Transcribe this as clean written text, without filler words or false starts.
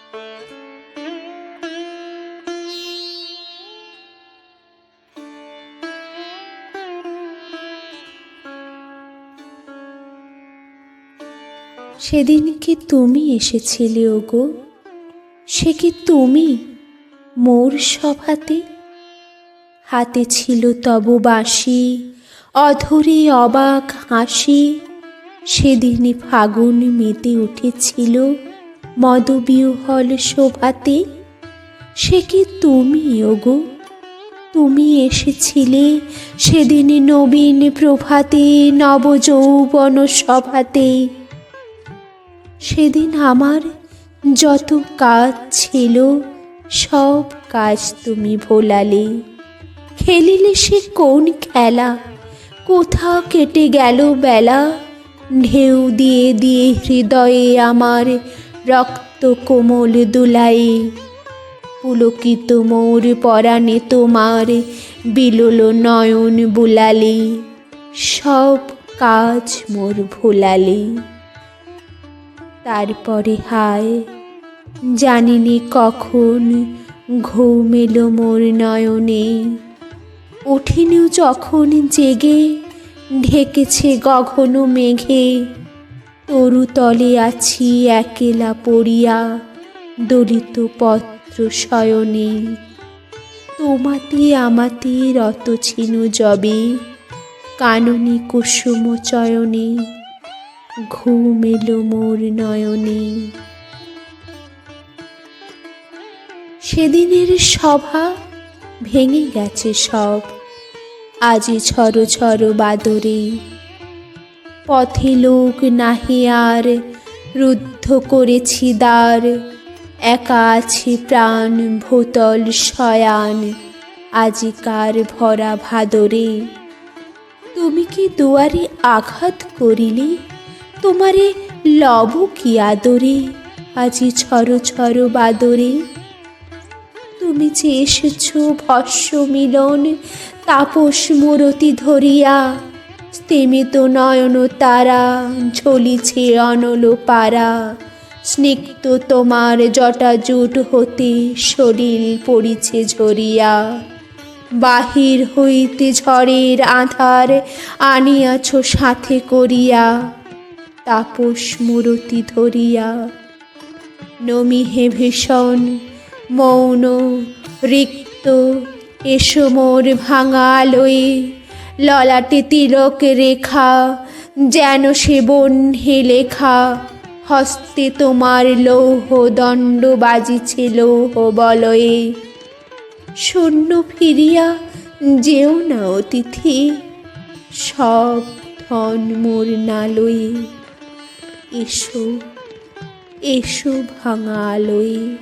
সেদিন কি তুমি এসেছিলে ওগো? সে কি তুমি মোর সভাতে? হাতে ছিল তব বাঁশি, অধরে অবাক হাসি। সেদিনই ফাগুন মেতে উঠেছিল মদবিহ্বল শোভাতে। সে কি তুমি ওগো? তুমি এসেছিলে সেদিন নবীন প্রভাতে, নবযৌবন সভাতে। সেদিন আমার যত কাজ ছিল সব কাজ তুমি ভোলালে। খেলিলে সে কোন খেলা, কোথা কেটে গেল বেলা। ঢেউ দিয়ে দিয়ে হৃদয়ে আমার রক্ত কোমল দুলায়ে। পুলকিত মোর পরাণে তোমার বিলোল নয়ন বুলালে। সব কাজ মোর ভোলালে। তারপরে হায় জানিনি কখন ঘুম এলো মোর নয়নে। উঠিনু যখন জেগে ঢেকেছে গগন মেঘে। তরুতলে আছি একেলা পড়িয়া দলিত পত্র শয়নে। তোমাতে আমাতে রত ছিনু যবে, কাননে কুসুম চয়নে। ঘুম এলো মোর নয়নে। সেদিনের সভা ভেঙে গেছে সব, আজি ঝড় ঝড় বাদরে। পথে লোক নাহি আর, রুদ্ধ করেছি দ্বার। একা আছি প্রাণ ভূতল শয়ান, আজিকার ভরা ভাদরে। তুমি কি দুয়ারে আঘাত করিলে? তোমারে লব কি আদরে, আজি ঝড় ঝড় বাদরে। তুমি যে এসেছ ভস্য মিলন তাপস মূরতি ধরিয়া। স্তিমিত নয়ন তারা ঝলিছে অনল পারা। স্নিগ্ধ তোমার জটা জুট হতে শরীর পড়িছে ঝরিয়া। বাহির হইতে ঝড়ের আধার আনিয়াছ সাথে করিয়া। তাপস মূরতি ধরিয়া নমিহে ভীষণ মৌন রিক্ত। এসো মোর ভাঙা আলোয়ে, ললাটে তিলক রেখা যেন সে বহ্নে লেখা। হস্তে তোমার লৌহ দণ্ড বাজিছে লৌহ বলয়ে। শূন্য ফিরিয়া যেও না অতিথি, সব ধন মোর নালয়ে। এসো এসো ভাঙা আলোয়ে।